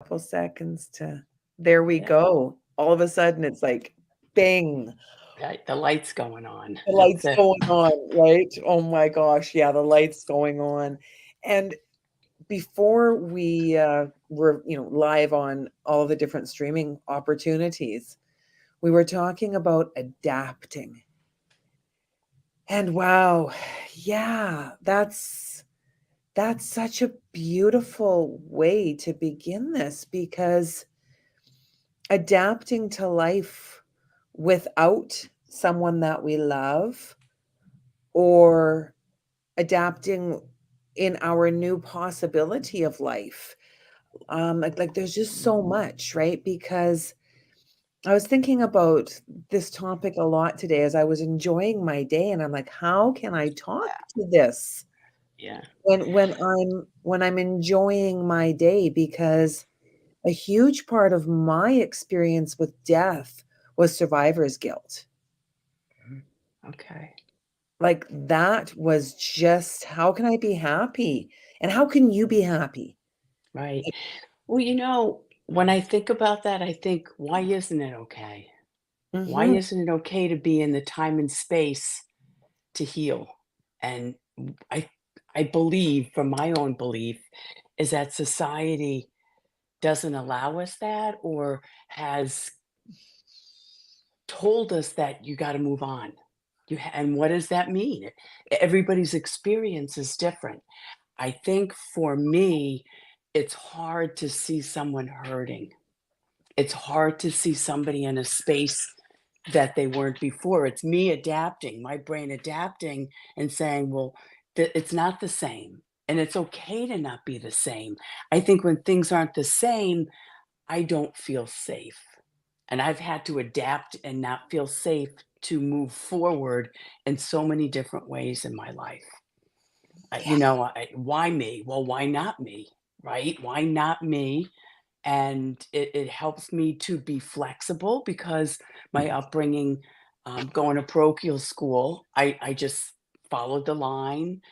couple seconds to there we Yeah, go. All of a sudden, it's like, bing, right, the light's going on. the That's lights it. going on, right? Oh my gosh, yeah, the lights going on. And before we were, live on all the different streaming opportunities, we were talking about adapting. And wow, yeah, that's such a beautiful way to begin this because adapting to life without someone that we love or adapting in our new possibility of life. Like there's just so much, right? Because I was thinking about this topic a lot today as I was enjoying my day, and I'm like, how can I talk to this Yeah. when I'm enjoying my day? Because a huge part of my experience with death was survivor's guilt. Okay. Like that was just how can I be happy? And how can you be happy? Right. Well, when I think about that, I think, why isn't it okay? Why Mhm. isn't it okay to be in the time and space to heal? And I I believe, from my own belief, is that society doesn't allow us that, or has told us that you gotta move on. And what does that mean? Everybody's experience is different. I think for me, it's hard to see someone hurting. It's hard to see somebody in a space that they weren't before. It's me adapting, my brain adapting and saying, "Well, it's not the same." And it's okay to not be the same. I think when things aren't the same, I don't feel safe. And I've had to adapt and not feel safe to move forward in so many different ways in my life. Why me? Well, why not me? Right? Why not me? And it helps me to be flexible because my upbringing, going to parochial school, I just followed the line.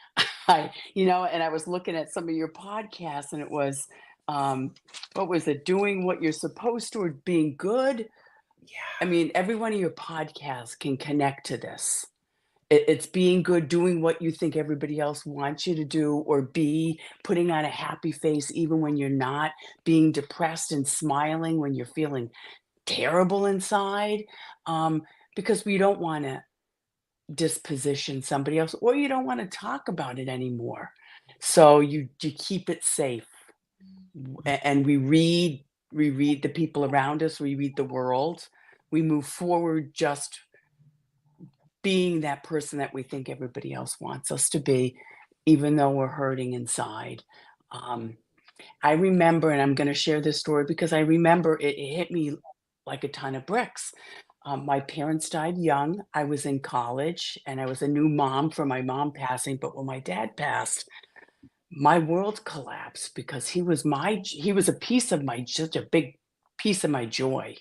And I was looking at some of your podcasts, and it was, what was it? Doing what you're supposed to, or being good. I Yeah. mean, every one of your podcasts can connect to this. It's being good, doing what you think everybody else wants you to do, or be putting on a happy face even when you're not, being depressed and smiling when you're feeling terrible inside, um, because we don't wanna disposition somebody else, or you don't wanna talk about it anymore. So you keep it safe, and we read the people around us, we read the world, we move forward just being that person that we think everybody else wants us to be, even though we're hurting inside. Um, I remember, and I'm going to share this story because I remember it hit me like a ton of bricks. My parents died young. I was in college and I was a new mom for my mom passing. But when my dad passed, my world collapsed because he was a piece of my, just a big piece of my joy.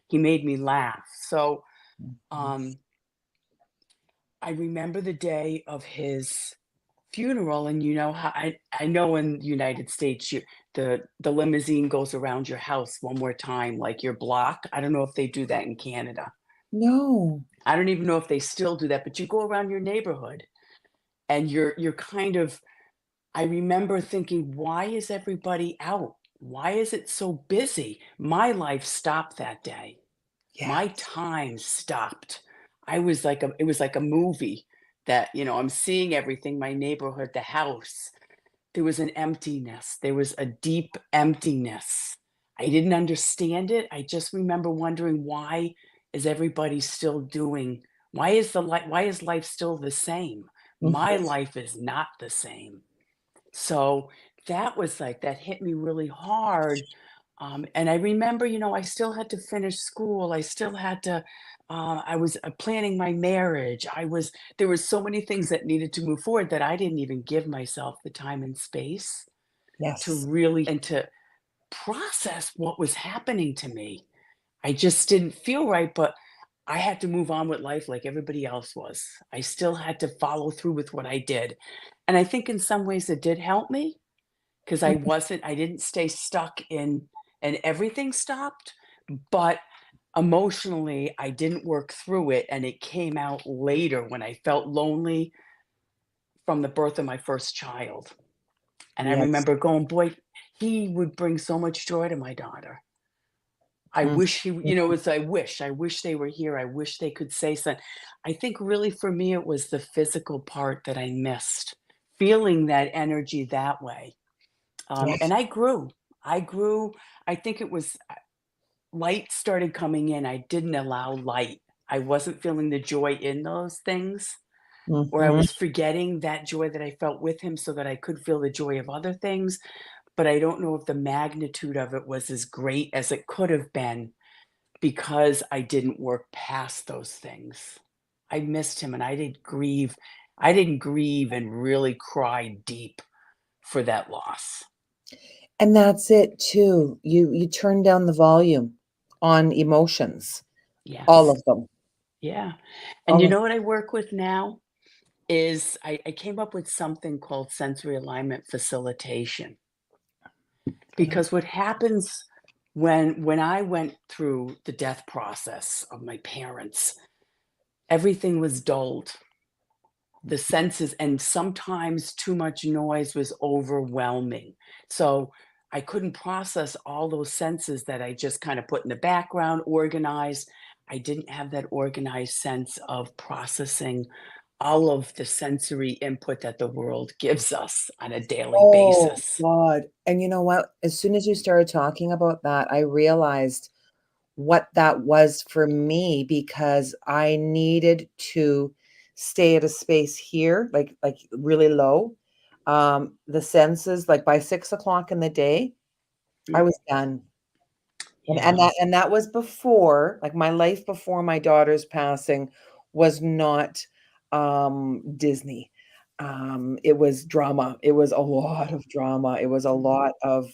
He made me laugh. So, Mhm. um, I remember the day of his funeral, and you know how I know in the United States, the limousine goes around your house one more time, like your block. I don't know if they do that in Canada. No. I don't even know if they still do that, but you go around your neighborhood and you're kind of, I remember thinking, "Why is everybody out? Why is it so busy?" My life stopped that day. My Yes. time stopped. It was like a movie that, I'm seeing everything, my neighborhood, the house. There was an emptiness. There was a deep emptiness. I didn't understand it. I just remember wondering, why is everybody still doing why is life still the same? My Mhm. life is not the same. So that hit me really hard. And I remember, I still had to finish school. I still had to, I was planning my marriage. There was so many things that needed to move forward that I didn't even give myself the time and space to Yes. really and to process what was happening to me. I just didn't feel right, but I had to move on with life like everybody else was. I still had to follow through with what I did. And I think in some ways it did help me, 'cause Mhm. I didn't stay stuck in and everything stopped, but emotionally, I didn't work through it, and it came out later when I felt lonely from the birth of my first child. And I Yes. remember going, "Boy, he would bring so much joy to my daughter. I Mm. wish he," it's I wish they were here. I wish they could say something. I think really for me, it was the physical part that I missed, feeling that energy that way. And Yes. I grew. I grew. I think it was light started coming in. I didn't allow light. I wasn't feeling the joy in those things, or I Mhm. was forgetting that joy that I felt with him so that I could feel the joy of other things. But I don't know if the magnitude of it was as great as it could have been because I didn't work past those things. I missed him and I didn't grieve. I didn't grieve and really cry deep for that loss. And that's it too. You turn down the volume on emotions, all Yes. of them, Yeah. And all you of know what I work with now is I came up with something called sensory alignment facilitation. okay. Because what happens when I went through the death process of my parents, everything was dulled. The senses, and sometimes too much noise was overwhelming. So I couldn't process all those senses that I just kind of put in the background, organized. I didn't have that organized sense of processing all of the sensory input that the world gives us on a daily Oh basis. god, and you know what? As soon as you started talking about that, I realized what that was for me because I needed to stay at a space here, like really low. The senses, like by 6 o'clock in the day, I Mm, was done. And yeah, that was before, like, my life before my daughter's passing was not, Disney. It was drama. It was a lot of drama. It was a mm, lot of,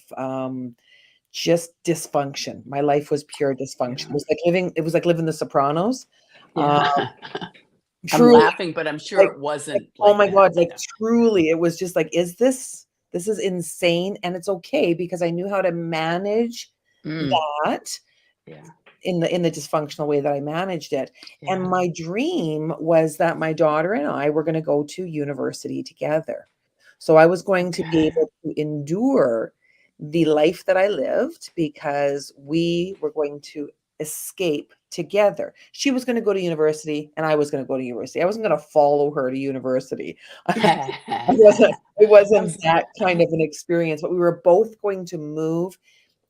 just dysfunction. My life was pure dysfunction. yeah, It was like living The Sopranos. Uh, yeah. I'm truly, laughing, but I'm sure like it like, wasn't oh like my that. god, like, Yeah. truly, it was just like, this is insane?" And it's okay because I knew how to manage Mm, that yeah, in the dysfunctional way that I managed it. And yeah. my dream was that my daughter and I were gonna go to university together. So I was going to be Okay. able to endure the life that I lived because we were going to escape together. She was gonna go to university and I was gonna go to university. I wasn't gonna follow her to university. It I'm wasn't s that kind of an experience, but we were both going to move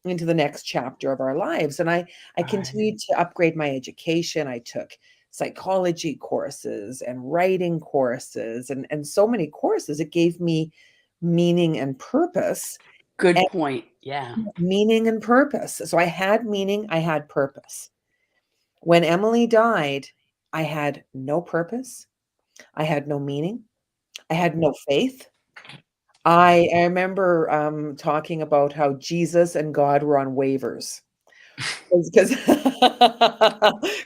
into the next chapter of our lives. And I Right. continued to upgrade my education. I took psychology courses and writing courses and so many courses. It gave me meaning and purpose Good and point. Yeah. meaning and purpose. So I had meaning, I had purpose. When Emily died, I had no purpose, I had no meaning, I had no faith. I remember talking about how Jesus and God were on waivers. 'Cause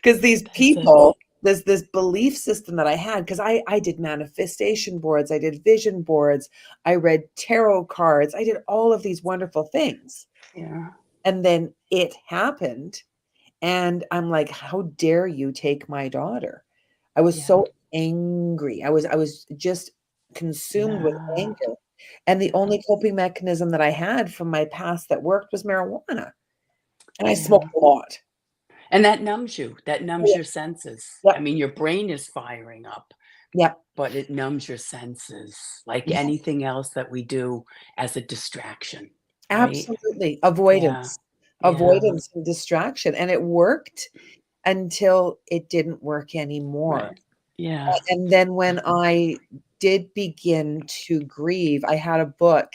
'cause these That's it. people, this belief system that I had, 'cause I did manifestation boards, I did vision boards, I read tarot cards, I did all of these wonderful things, Yeah. and then it happened, and I'm like, "How dare you take my daughter?" I was Yeah. so angry. I was just consumed with Yeah. anger, and the Yeah. only coping mechanism that I had from my past that worked was marijuana, and I Yeah. smoked a lot. And that numbs you. That numbs Yeah. your senses. I Yep. mean, your brain is firing up, Yep. but it numbs your senses like Yeah, anything else that we do as a distraction, right? absolutely. Yeah. Avoidance. Yeah. Avoidance and distraction, and it worked until it didn't work anymore. Right. Yeah. And then when I did begin to grieve, I had a book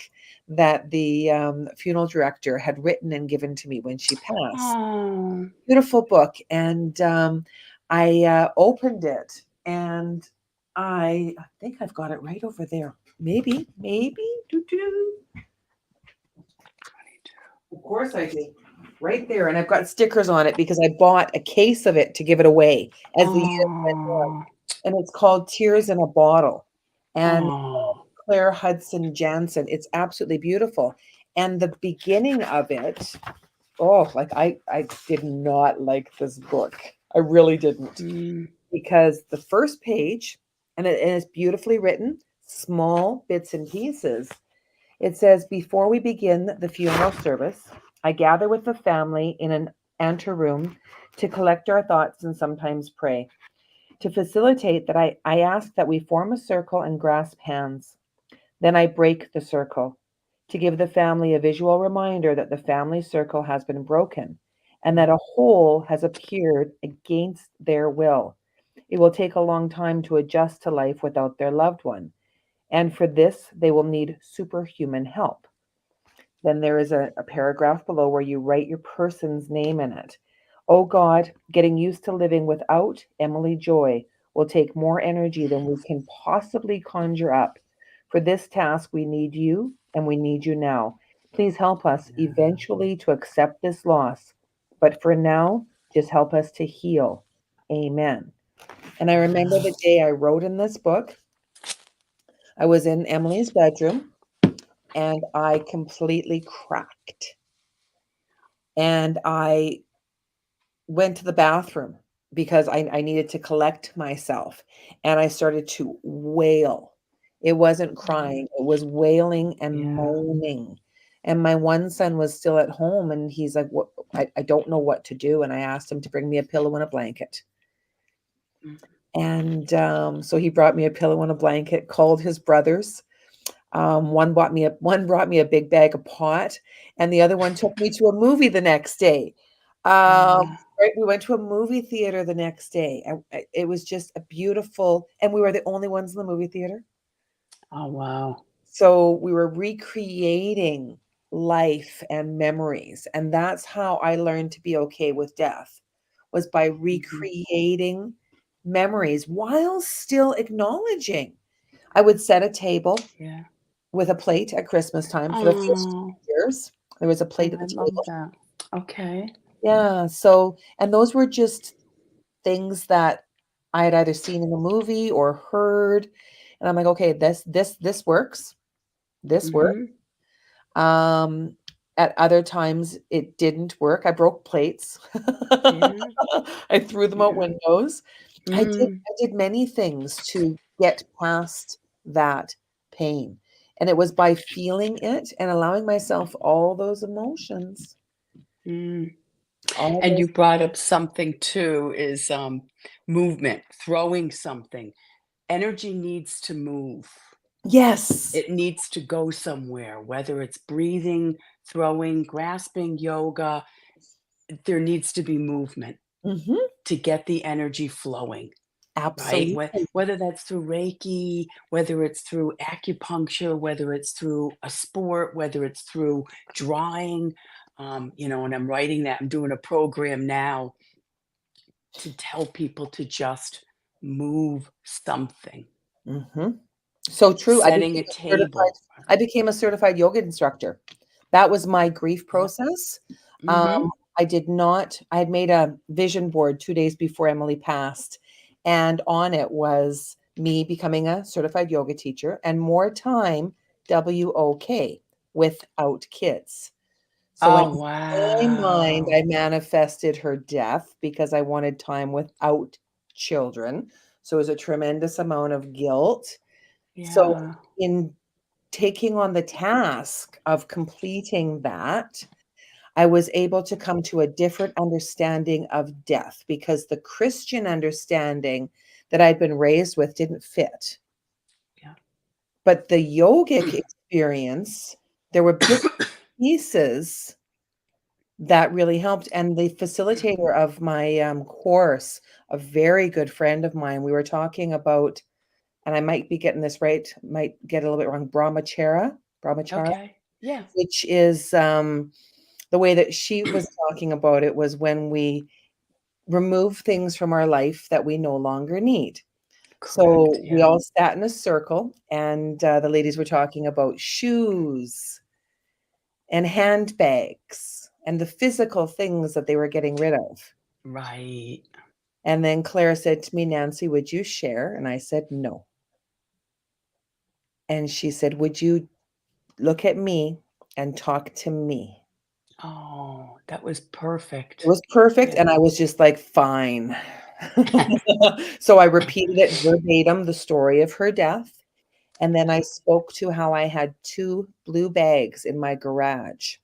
that the, funeral director had written and given to me when she passed. Oh. Beautiful book, and, I, opened it, and I think I've got it right over there. Maybe, doo doo. Of course I do. Right there, and I've got stickers on it because I bought a case of it to give it away as the years went on, Oh. and it's called Tears in a Bottle, and Oh. Claire Hudson Jansen. It's absolutely beautiful, and the beginning of it oh, like I did not like this book. I really didn't, Mm, because the first page, and it's beautifully written, small bits and pieces. It says, before we begin the funeral service, I gather with the family in an anteroom to collect our thoughts and sometimes pray. To facilitate that, I ask that we form a circle and grasp hands. Then I break the circle to give the family a visual reminder that the family circle has been broken and that a hole has appeared against their will. It will take a long time to adjust to life without their loved one, and for this, they will need superhuman help. Then there is a paragraph below where you write your person's name in it. Oh God, getting used to living without Emily Joy will take more energy than we can possibly conjure up. For this task, we need you, and we need you now. Please help us eventually to accept this loss. But for now, just help us to heal. Amen. And I remember the day I wrote in this book, I was in Emily's bedroom and I completely cracked. And I went to the bathroom because I needed to collect myself. And I started to wail. It wasn't crying, it was wailing and yeah. moaning. And my one son was still at home and he's like, what, I don't know what to do. And I asked him to bring me a pillow and a blanket. Mm, And so he brought me a pillow and a blanket, called his brothers. One brought me a big bag of pot, and the other one took me to a movie the next day. yeah. Right, we went to a movie theater the next day. It was just a beautiful, and we were the only ones in the movie theater. Oh, wow. So we were recreating life and memories, and that's how I learned to be okay with death, was by Mhm. recreating memories while still acknowledging. I would set a table Yeah. with a plate at Christmas time for the first Oh, 2 years. There was a plate oh, at I the love table. that. Okay. Yeah, so and those were just things that I had either seen in a movie or heard, and I'm like, "Okay, this works. This works." Mhm. Um, at other times, it didn't work. I broke plates. Yeah, I threw them out yeah. windows. Mm, I did many things to get past that pain, and it was by feeling it and allowing myself all those emotions, mm. all And those. you brought up something too is, movement, throwing something. Energy needs to move. Yes. It needs to go somewhere, whether it's breathing, throwing, grasping, yoga, there needs to be movement Mhm. to get the energy flowing, right? Absolutely. Whether that's through Reiki, whether it's through acupuncture, whether it's through a sport, whether it's through drawing, and I'm writing that, I'm doing a program now to tell people to just move something, Mhm. So true. setting a table. I became a certified yoga instructor. That was my grief Yeah. process. Mhm. I had made a vision board 2 days before Emily passed, and on it was me becoming a certified yoga teacher and more time, WOK, without kids. So in Oh, my mind, wow. I manifested her death because I wanted time without children. So it was a tremendous amount of guilt. So Yeah. in taking on the task of completing that, I was able to come to a different understanding of death because the Christian understanding that I'd been raised with didn't fit. Yeah. But the yogic experience, there were bits and pieces that really helped. And the facilitator of my course, a very good friend of mine, we were talking about, and I might be getting this right, might get a little bit wrong, brahmachara, Okay. Yeah. which is the way that she was talking about it was when we remove things from our life that we no longer need. Correct. So we Yeah. all sat in a circle, and the ladies were talking about shoes and handbags and the physical things that they were getting rid of. Right. And then Claire said to me, Nancy, would you share? And I said, no. And she said, would you look at me and talk to me? Oh, that was It perfect. was perfect, Yeah. and I was just like, "Fine." So I repeated it verbatim, the story of her death, and then I spoke to how I had 2 blue bags in my garage,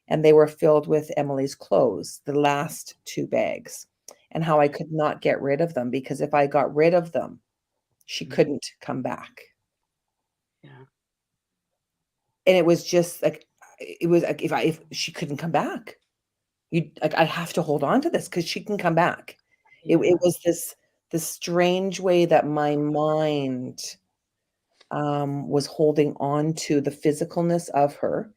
and they were filled with Emily's clothes, the last 2 bags, and how I could not get rid of them because if I got rid of them, she Mhm. couldn't come back. Yeah. And it was just like it was like if she couldn't come back, you like, I have to hold on to this because she can come back. It Yeah. was this strange way that my mind, was holding on to the physicalness of her,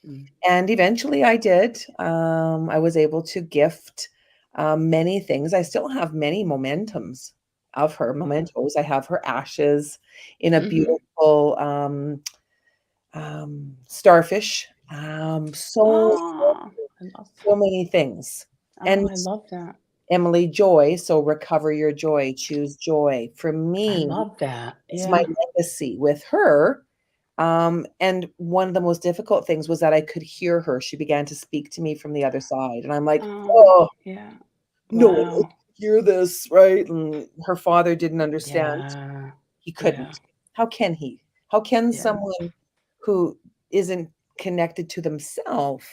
Mm. and eventually I did. I was able to gift, many things. I still have many mementos of her, Yeah. mementos. I have her ashes in a Mhm. beautiful, starfish, Oh, I love so many things. oh, And I love that. Emily Joy, so recover your joy, choose joy. For I me, love that. it's my Yeah. legacy with her. And one of the most difficult things was that I could hear her. She began to speak to me from the other side. And I'm like, Oh, oh, yeah. no one else Wow. can hear this, right? And her father didn't understand. Yeah. He Yeah. couldn't. How can he? How can Yeah. someone who isn't connected to themselves,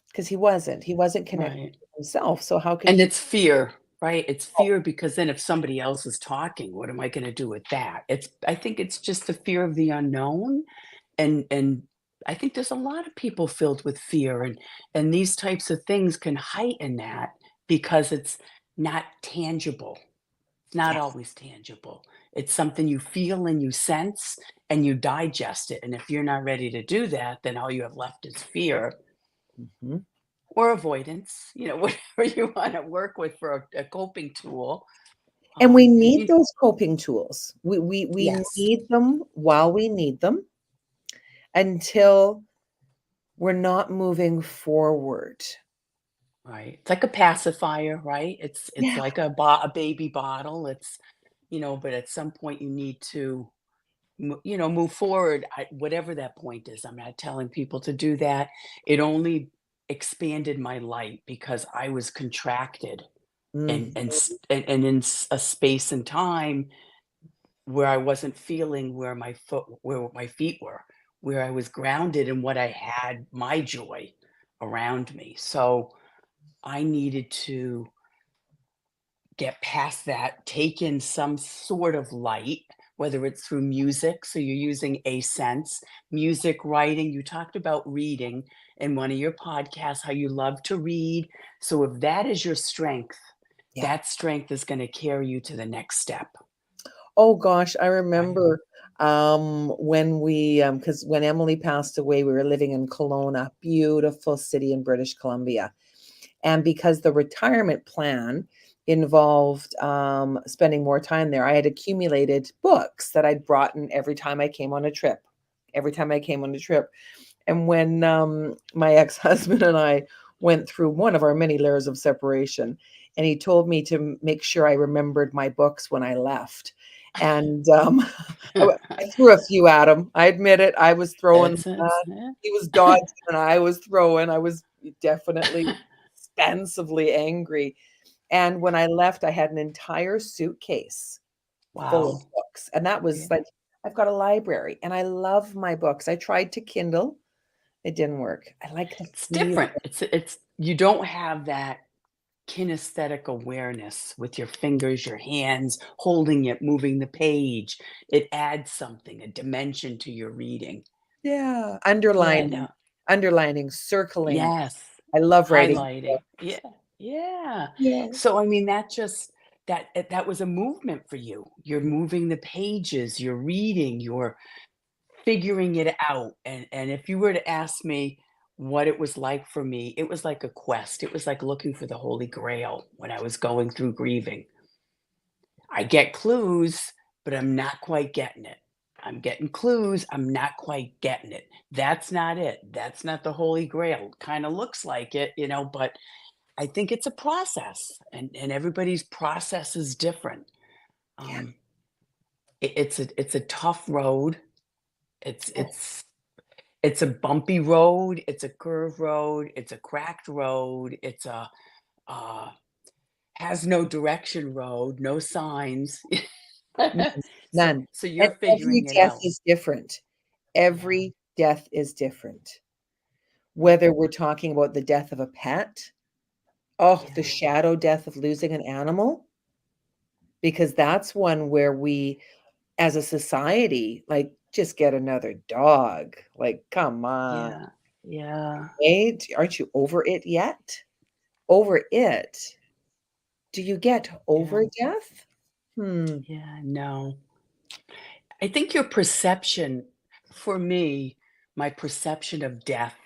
because he wasn't connected Right. to himself. So how could And he? it's fear, right? It's fear because then if somebody else is talking, what am I gonna do with that? I think it's just the fear of the unknown, and I think there's a lot of people filled with fear, and these types of things can heighten that because it's not tangible. It's not Yes. always tangible. It's something you feel and you sense and you digest it, and if you're not ready to do that, then all you have left is fear Mhm. or avoidance, whatever you wanna work with for a coping tool. And we need You those coping tools. We Yes, need them while we need them until we're not moving forward. right. It's like a pacifier, right? It's Yeah. like a baby bottle. But at some point you need to move forward, whatever that point is. I'm not telling people to do that. It only expanded my light because I was contracted and Mhm. s and in a space and time where I wasn't feeling where my feet were, where I was grounded in what I had, my joy around me. So I needed to get past that, take in some sort of light, whether it's through music, so you're using a sense, music, writing. You talked about reading in one of your podcasts, how you love to read. So if that is your strength, Yeah. that strength is going to carry you to the next step. Oh gosh, I Right. remember, when because when Emily passed away, we were living in Kelowna, beautiful city in British Columbia. And because the retirement plan involved, spending more time there, I had accumulated books that I'd brought in every time I came on a trip. Every time I came on a trip. And when, my ex-husband and I went through one of our many layers of separation, and he told me to make sure I remembered my books when I left. And, I threw a few at him. I admit it. I was throwing, Yeah. he was dodging and I was throwing. I was definitely expansively angry. And when I left, I had an entire suitcase full of Wow. books. And that was Yeah. like, I've got a library and I love my books. I tried to Kindle. It didn't work. I like the It's feel. different. It's you don't have that kinesthetic awareness with your fingers, your hands, holding it, moving the page. It adds something, a dimension to your reading. Yeah, Yeah, underlining, no. underlining, circling. Yes. I love writing Highlighting. books. Yeah. Yeah. Yeah. So, I mean, that was a movement for you. You're moving the pages, you're reading, you're figuring it out, and if you were to ask me what it was like for me, it was like a quest. It was like looking for the Holy Grail when I was going through grieving. I get clues, but I'm not quite getting it. I'm getting clues, I'm not quite getting it. That's not it. That's not the Holy Grail. Kinda looks like it, but I think it's a process, and everybody's process is different. Yeah. It's a tough road. It's Oh, it's It's a bumpy road, it's a curved road, it's a cracked road, it's a, uh, has no direction road, no signs. None, So none. so And you're every figuring it death out. is different. Yeah, Every death is different. yeah, Whether we're talking about the death of a pet, oh, the yeah, shadow death of losing an animal, because that's one where we, as a society, like, just get another dog. Like, come on, yeah, yeah, eh? Aren't you over it yet? Over it? Do you get over yeah, death? Hmm. yeah, no. I think your perception for me, my perception of death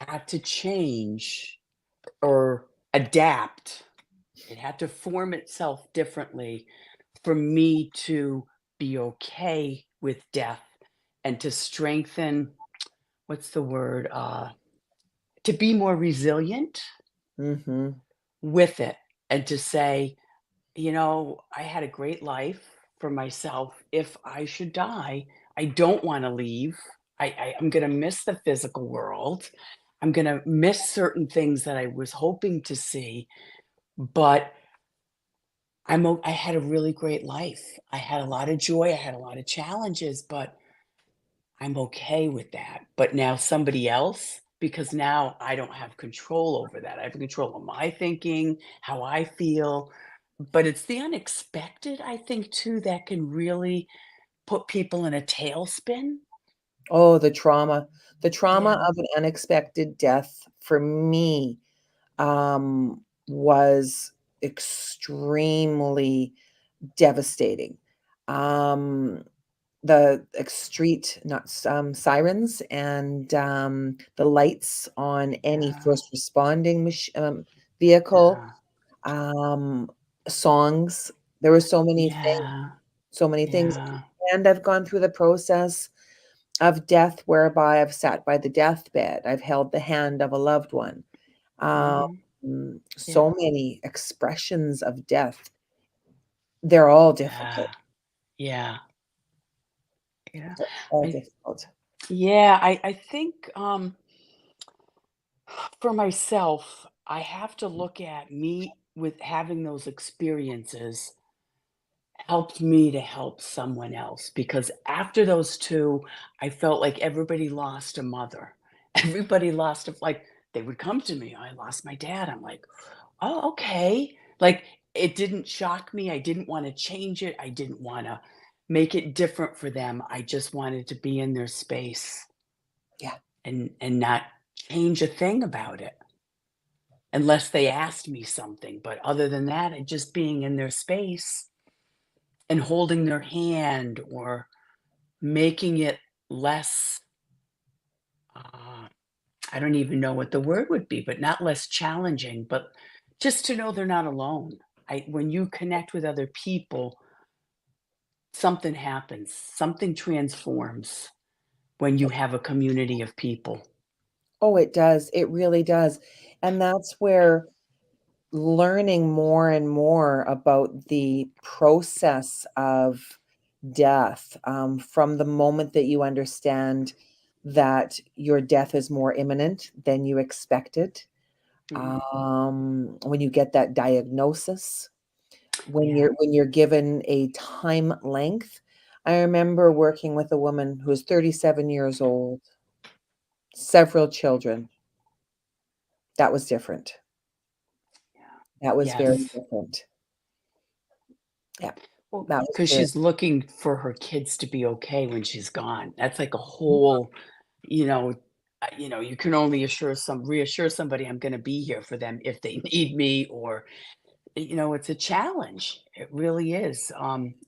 had to change or adapt. It had to form itself differently for me to be okay with death and to strengthen, what's the word? To be more resilient Mhm. with it and to say, I had a great life for myself. If I should die, I don't want to leave. I'm going to miss the physical world. I'm going to miss certain things that I was hoping to see, but I had a really great life. I had a lot of joy. I had a lot of challenges, but I'm okay with that. But now somebody else, because now I don't have control over that. I have control of my thinking, how I feel. But it's the unexpected, I think, too, that can really put people in a tailspin. Oh, the trauma. The trauma Yeah. of an unexpected death for me, was extremely devastating. Um, the street, not sirens and, the lights on any Yeah. first responding vehicle, Yeah. um, songs. There were Yeah. so many things, Yeah. and I've gone through the process of death whereby I've sat by the deathbed. I've held the hand of a loved one. Mhm. So Yeah. many expressions of death. They're all difficult. Yeah. Yeah. Yeah. They're all I difficult. yeah, I think, for myself, I have to look at me with having those experiences helped me to help someone else because after those 2, I felt like everybody lost a mother. Everybody lost a like, they would come to me, "I lost my dad." I'm like, "Oh, okay." Like, it didn't shock me, I didn't wanna change it, I didn't wanna make it different for them, I just wanted to be in their space Yeah. and not change a thing about it unless they asked me something, but other than that, just being in their space and holding their hand or making it less, uh, I don't even know what the word would be, but not less challenging, but just to know they're not alone. When you connect with other people, something happens, something transforms when you have a community of people. Oh, it does. It really does. And that's where learning more and more about the process of death, from the moment that you understand that your death is more imminent than you expected, Mhm. when you get that diagnosis, Yeah, when you're given a time length. I remember working with a woman who was 37 years old, several children. That was different. yeah. That was very Yes. different. Yeah, Well, that was because very she's looking for her kids to be okay when she's gone. That's like a whole, you know, you can only reassure somebody I'm gonna be here for them if they need me or, it's a challenge. It really is.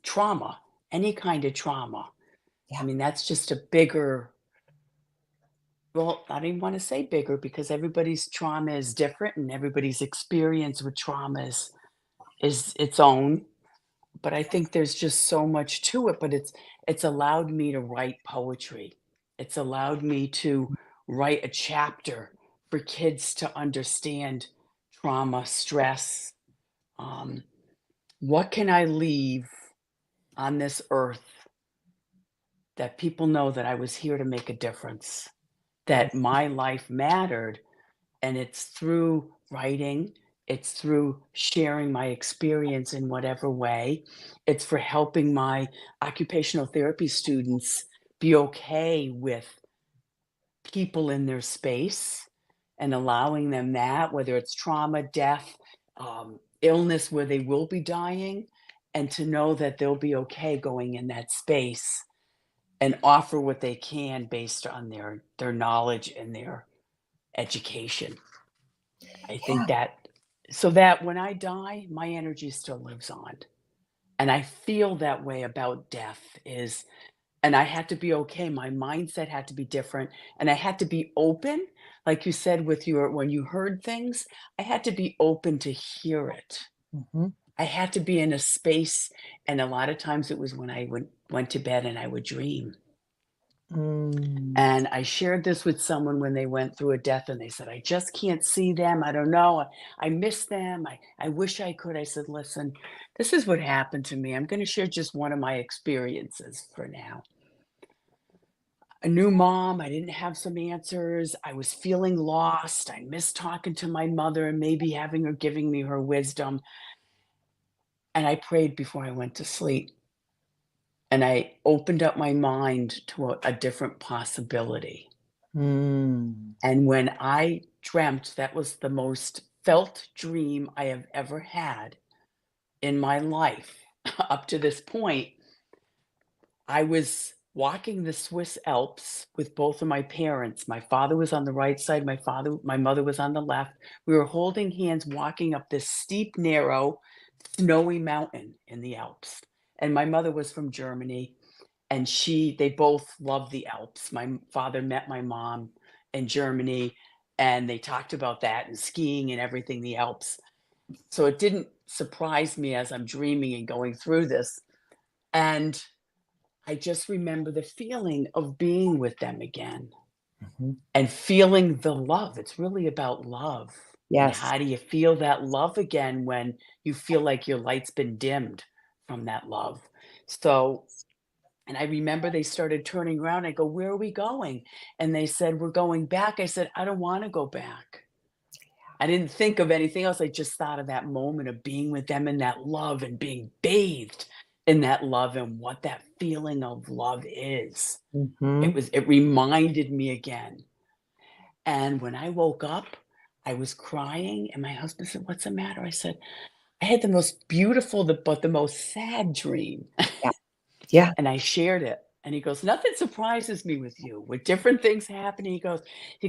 Trauma, any kind of trauma. I yeah. mean, that's just a bigger, well, I don't even want to say bigger because everybody's trauma is different and everybody's experience with trauma is its own. But I think there's just so much to it, but it's allowed me to write poetry. It's allowed me to write a chapter for kids to understand trauma, stress. Um, what can I leave on this earth that people know that I was here to make a difference? that my life mattered, and it's through writing, it's through sharing my experience in whatever way, it's for helping my occupational therapy students be okay with people in their space and allowing them that, whether it's trauma, death, illness where they will be dying, and to know that they'll be okay going in that space and offer what they can based on their knowledge and their education. I think Yeah. that so that when I die, my energy still lives on. And I feel that way about death is and I had to be okay. My mindset had to be different, and I had to be open, like you said with your when you heard things, I had to be open to hear it. Mhm. I had to be in a space, and a lot of times it was when I went to bed and I would dream. Mm. And I shared this with someone when they went through a death, and they said, "I just can't see them. I don't know. I miss them. I wish I could." I said, "Listen, this is what happened to me. I'm going to share just one of my experiences for now. A new mom. I didn't have some answers. I was feeling lost. I missed talking to my mother and maybe having her giving me her wisdom. And I prayed before I went to sleep. And I opened up my mind to a different possibility. Mm. And when I dreamt, that was the most felt dream I have ever had in my life up to this point. I was walking the Swiss Alps with both of my parents. My father was on the right side, my mother was on the left. We were holding hands walking up this steep, narrow, snowy mountain in the Alps. And my mother was from Germany, and they both loved the Alps. My father met my mom in Germany, and they talked about that and skiing and everything, the Alps. So it didn't surprise me as I'm dreaming and going through this. And I just remember the feeling of being with them again Mhm. and feeling the love. It's really about love. And Yes. how do you feel that love again when you feel like your light's been dimmed from that love? So, and I remember they started turning around. I go, "Where are we going?" And they said, "We're going back." I said, "I don't want to go back." I didn't think of anything else. I just thought of that moment of being with them in that love and being bathed in that love and what that feeling of love is. Mhm. It reminded me again. And when I woke up, I was crying and my husband said, "What's the matter?" I said, "I had the most beautiful, but the most sad dream." Yeah. Yeah. And I shared it. And he goes, "Nothing surprises me with you. With different things happening," he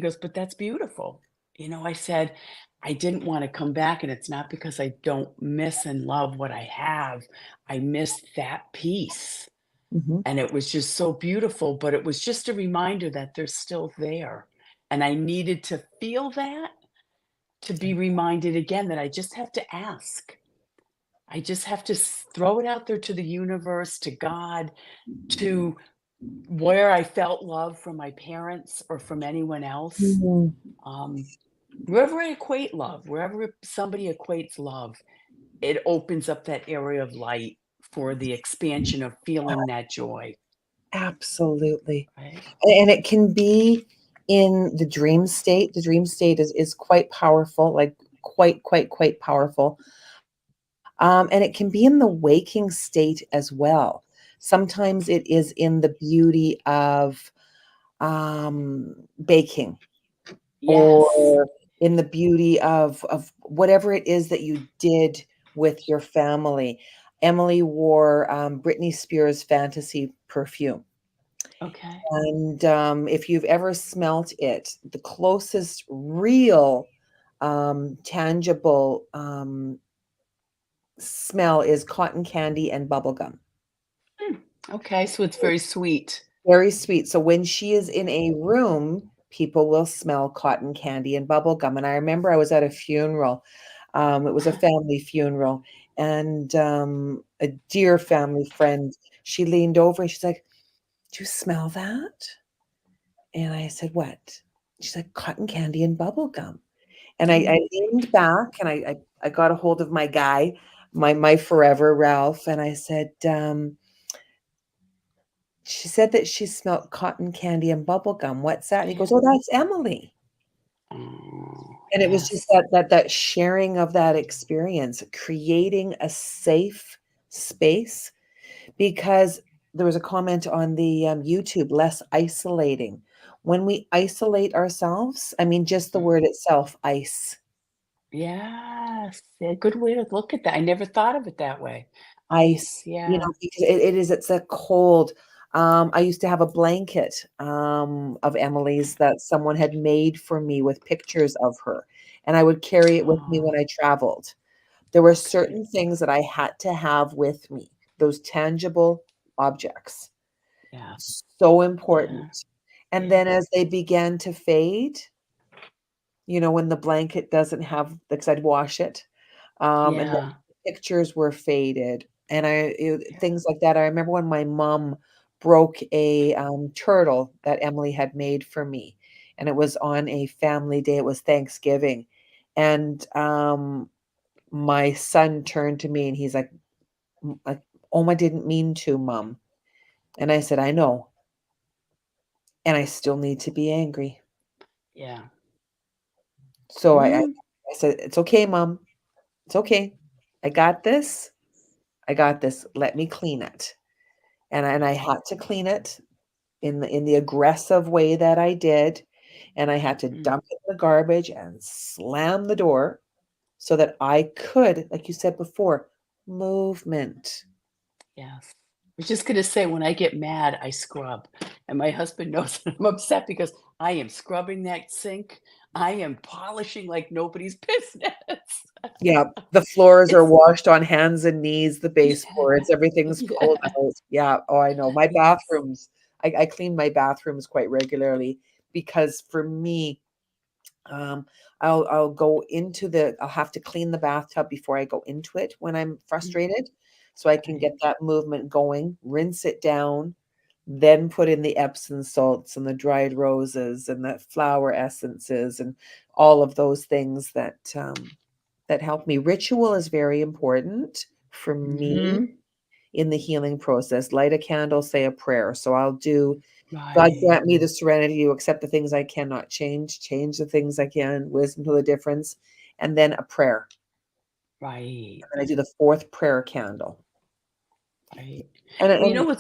goes, "But that's beautiful." I said, "I didn't want to come back, and it's not because I don't miss and love what I have. I miss that peace." Mhm. And it was just so beautiful, but it was just a reminder that they're still there. And I needed to feel that to be reminded again that I just have to ask. I just have to throw it out there to the universe, to God, to where I felt love from my parents or from anyone else. Mhm. Um, Wherever I equate love, wherever somebody equates love, it opens up that area of light for the expansion of feeling that joy, Absolutely. right? And it can be in the dream state. The dream state is quite powerful, like quite powerful. And it can be in the waking state as well. Sometimes it is in the beauty of baking, Yes. or in the beauty of whatever it is that you did with your family. Emily wore Britney Spears Fantasy perfume. Okay. And if you've ever smelt it, the closest real tangible smell is cotton candy and bubble gum. Hmm. Okay, so it's very sweet. Very sweet. So when she is in a room, people will smell cotton candy and bubble gum. And I remember I was at a funeral. It was a family funeral, and a dear family friend, she leaned over and she's like, "Do you smell that?" And I said, "What?" She's like, "Cotton candy and bubble gum." And I Mm. leaned back and I got a hold of my guy, my forever Ralph, and I said, she said that she smelled cotton candy and bubble gum. What's that? And he Yeah. goes, "Oh, that's Emily." Oh, And it was just yes. that sharing of that experience, creating a safe space, because there was a comment on the YouTube, less isolating. When we isolate ourselves, I mean, just the Mm. word itself, ice, Yes. A good way to look at that. I never thought of it that way. ice, Ice, yeah. because it is, it's a cold. I used to have a blanket of Emily's that someone had made for me with pictures of her, and I would carry it with me Oh, when I traveled. There were okay. certain things that I had to have with me, those tangible objects. Yeah, So important. yeah, And yeah, then as they began to fade, when the blanket doesn't have, because I'd wash it, and then yeah, pictures were faded, and yeah. things like that. I remember when my mom broke a turtle that Emily had made for me, and it was on a family day. It was Thanksgiving, and my son turned to me and he's like, like, Oma didn't mean to, Mom. And I said, I know, and I still need to be angry. Yeah. So Mhm. I said, it's okay, Mom. It's okay. I got this. I got this. Let me clean it. And I had to clean it in the aggressive way that I did. And I had to Mm, dump it in the garbage and slam the door so that I could, like you said before, movement. yes. I was just gonna say, when I get mad, I scrub, and my husband knows that I'm upset because I am scrubbing that sink. I am polishing like nobody's business. Yeah, the floors are It's washed on hands and knees, the yeah, baseboards, everything's pulled yeah, out. Yeah, oh, I know. My yes. bathrooms, I clean my bathrooms quite regularly because for me, um, I'll go into I'll have to clean the bathtub before I go into it when I'm Mm, frustrated, so I can right. get that movement going, rinse it down, then put in the Epsom salts and the dried roses and the flower essences and all of those things that help me. Ritual is very important for me Mhm. in the healing process. Light a candle, say a prayer. So I'll do, God Right, grant me the serenity to accept the things I cannot change, change the things I can, wisdom to the difference, and then a prayer. right, And I do the fourth prayer candle. right. Well, you know And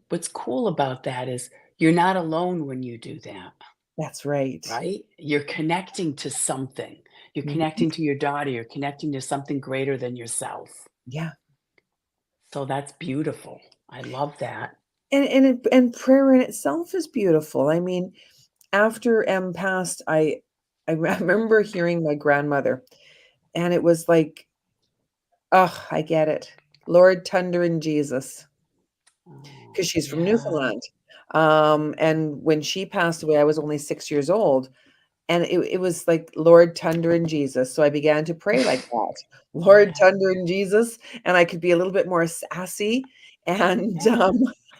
what's cool about that is you're not alone when you do that. that's right. Right? You're connecting to something. You're Mhm. connecting to your daughter, you're connecting to something greater than yourself. Yeah. So that's beautiful. I love that. And prayer in itself is beautiful. I mean, after M passed, I remember hearing my grandmother, and it was like, oh, I get it. Lord Thunder and Jesus, Oh, because she's from yeah, Newfoundland. And when she passed away, I was only 6 years old. And it was like Lord Thunder and Jesus. So I began to pray like that. Lord yeah, Thunder and Jesus. And I could be a little bit more sassy. And yeah.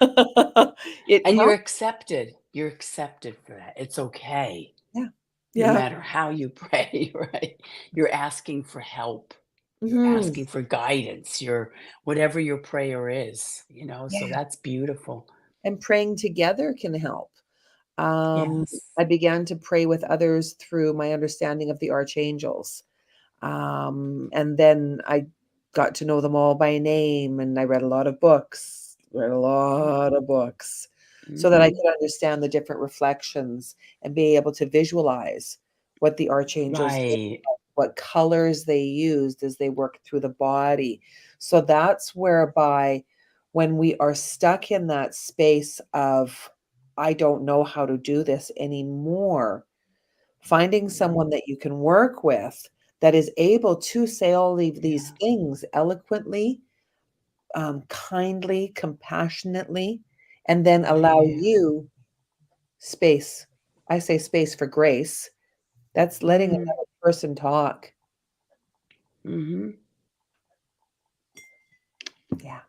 it And you're helped. accepted. You're accepted for that. It's okay, Yeah. no Yeah. matter how you pray, right? You're asking for help. You're Mhm. asking for guidance. You're whatever your prayer is, so Yeah. that's beautiful. And praying together can help. Yes. I began to pray with others through my understanding of the archangels. And then I got to know them all by name, and I read a lot of books, read a lot of books, so that I Mhm. could understand the different reflections and be able to visualize what the archangels look Right. like, what colors they used as they worked through the body. So that's whereby when we are stuck in that space of, I don't know how to do this anymore, finding Mhm. someone that you can work with that is able to say all these Yeah. things eloquently, kindly, compassionately, and then allow Right. you space. I say space for grace. That's letting Mm. another person talk. Mhm. Yeah.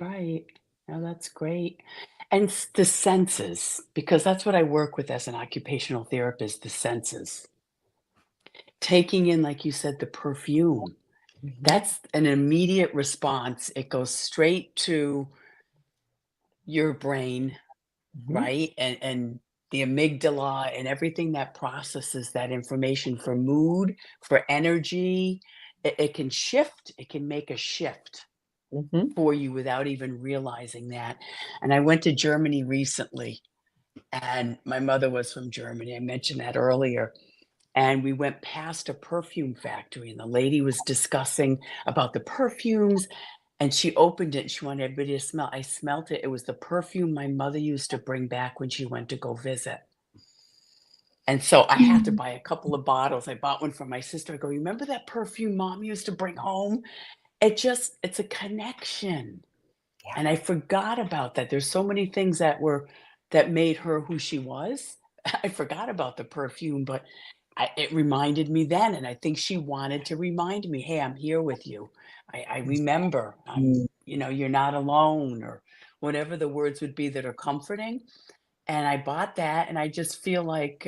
Right. No, that's great. And the senses, because that's what I work with as an occupational therapist, the senses. Taking in, like you said, the perfume. Mhm. That's an immediate response. It goes straight to your brain, Mhm. right? And the amygdala and everything that processes that information for mood, for energy, it can shift, it can make a shift Mhm. for you without even realizing that. And I went to Germany recently, and my mother was from Germany. I mentioned that earlier. And we went past a perfume factory, and the lady was discussing about the perfumes, and she opened it, and she wanted everybody to smell. I smelt it. It was the perfume my mother used to bring back when she went to go visit. And so I had to Mm. buy a couple of bottles. I bought one for my sister. I go, "Remember that perfume mom used to bring home?" It's a connection. Yeah. And I forgot about that. There's so many things that made her who she was. I forgot about the perfume, but it reminded me then, and I think she wanted to remind me, "Hey, I'm here with you. I remember. Mm. You're not alone," or whatever the words would be that are comforting. And I bought that, and I just feel like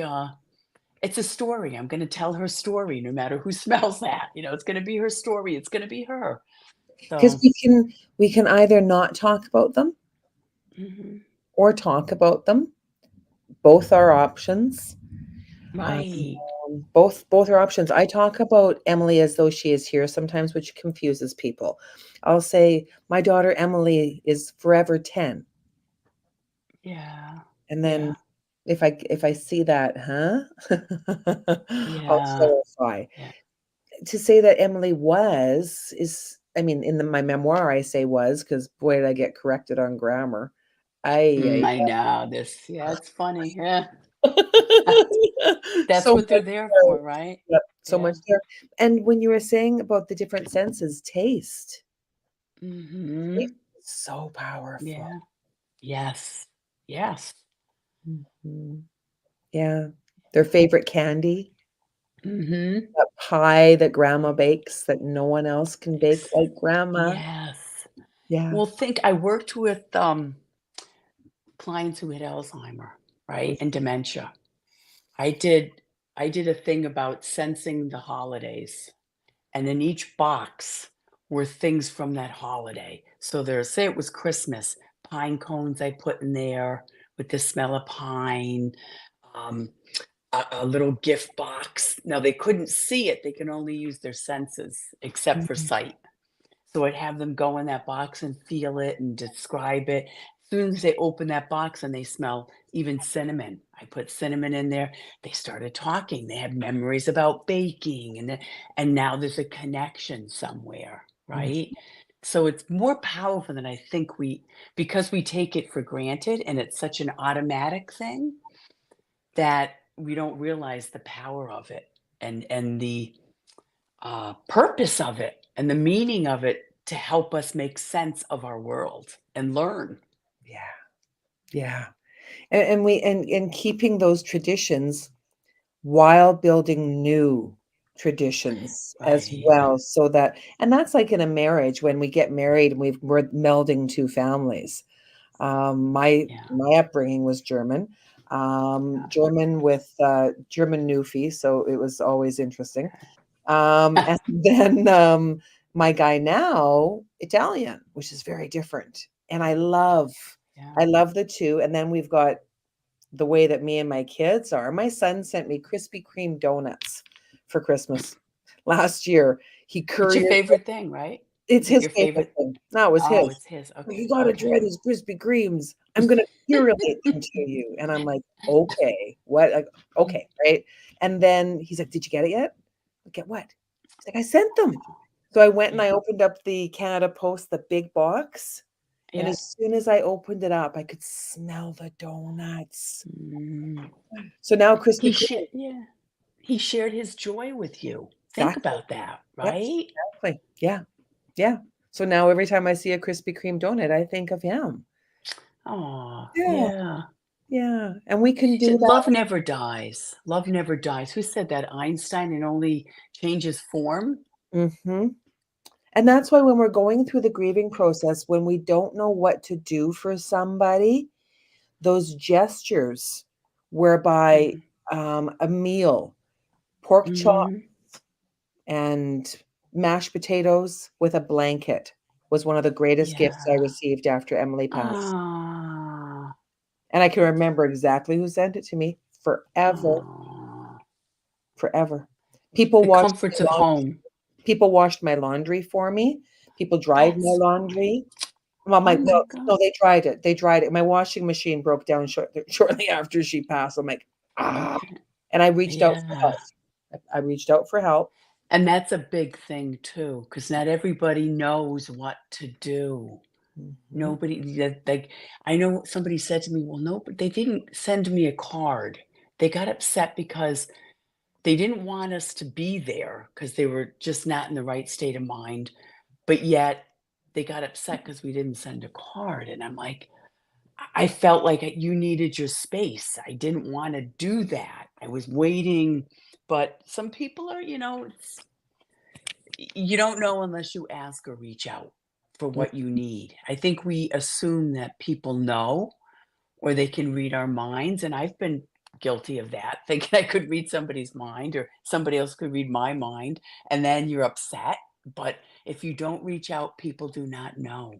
it's a story. I'm going to tell her story, no matter who smells that. It's going to be her story. It's going to be her. 'Cause So, we can either not talk about them mhm. or talk about them. Both are options. Um, Right. both are options. I talk about Emily as though she is here sometimes, which confuses people. I'll say, "My daughter Emily is forever 10." Yeah. And then Yeah. if I see that, "Huh?" I'll Yeah. clarify. Yeah. To say that Emily was is I mean, in my memoir, I say was because boy, did I get corrected on grammar. I I know this. Yeah, it's funny. Yeah. That's So what they're much there there. for, right? Yep, so Yeah. much there. And when you were saying about the different senses, taste Mhm. is so powerful. Yeah. Yes. Yes. Mhm. Yeah. Their favorite candy, Mhm. that pie that grandma bakes that no one else can bake Ex like grandma. Yes. Yeah. Well, think I worked with, clients who had Alzheimer, right, and dementia. I did I did a thing about sensing the holidays, and in each box were things from that holiday. So there's say it was Christmas, pine cones I put in there with the smell of pine, um, a little gift box. Now they couldn't see it, they can only use their senses except for Mhm. sight. So I'd have them go in that box and feel it and describe it. As soon as they open that box and they smell even cinnamon, I put cinnamon in there. They started talking. They had memories about baking, and now there's a connection somewhere, Mhm. right? So it's more powerful than I think because we take it for granted and it's such an automatic thing that we don't realize the power of it and the purpose of it and the meaning of it to help us make sense of our world and learn. Yeah. Yeah. And keeping those traditions while building new traditions as Right. well, so that and that's like in a marriage when we get married and we're melding 2 families. Yeah. My upbringing was German, Yeah. German with, German Newfie, so it was always interesting. And then, my guy now, Italian, which is very different, and Yeah. I love the 2, and then we've got the way that me and my kids are. My son sent me Krispy Kreme donuts for Christmas last year. He It's your couriered favorite thing, right? it's Is it his your favorite favorite? thing. No, it was Oh, his. it's his. "Well, Okay. you gotta Okay. try these Krispy Kremes. I'm gonna curate them to you." And I'm like, "Okay, what?" Like, "Okay, right?" And then he's like, "Did you get it yet?" "Get what?" He's like, "I sent them." So I went and Yeah. I opened up the Canada Post, the big box, and Yeah. as soon as I opened it up, I could smell the donuts. Mm. So now Krispy Kreme Yeah. He shared his joy with you. Think exactly. about that, Yep, right? exactly. Yeah, yeah. So now every time I see a Krispy Kreme donut, I think of him. Oh, Yeah, yeah. yeah, and we can do Love that. never dies. Love never dies. Who said that? Einstein, it only changes form? Mhm, and that's why when we're going through the grieving process, when we don't know what to do for somebody, those gestures whereby, Mhm. a meal, pork chop Mhm. and mashed potatoes with a blanket was one of the greatest gifts I Yeah. received after Emily passed. Ah, And I can remember exactly who sent it to me forever, Aw. forever. People The washed comforts my of laundry. home. People washed my laundry for me. People dried my That's laundry. Well, oh my my no, god. no, they dried it. They dried it. My washing machine broke down shortly after she passed. I'm like, ah, Okay. and I reached out for Yeah. help. I reached out for help. And that's a big thing too, because not everybody knows what to do. Mhm. Nobody that like I know somebody said to me, "Well, no, but they didn't send me a card." They got upset because they didn't want us to be there because they were just not in the right state of mind, but yet they got upset because we didn't send a card, and I'm like, I felt like you needed your space. I didn't wanna do that. I was waiting, but some people are, you don't know unless you ask or reach out for Mm. what you need. I think we assume that people know or they can read our minds, and I've been guilty of that, thinking I could read somebody's mind or somebody else could read my mind, and then you're upset, but if you don't reach out, people do not know,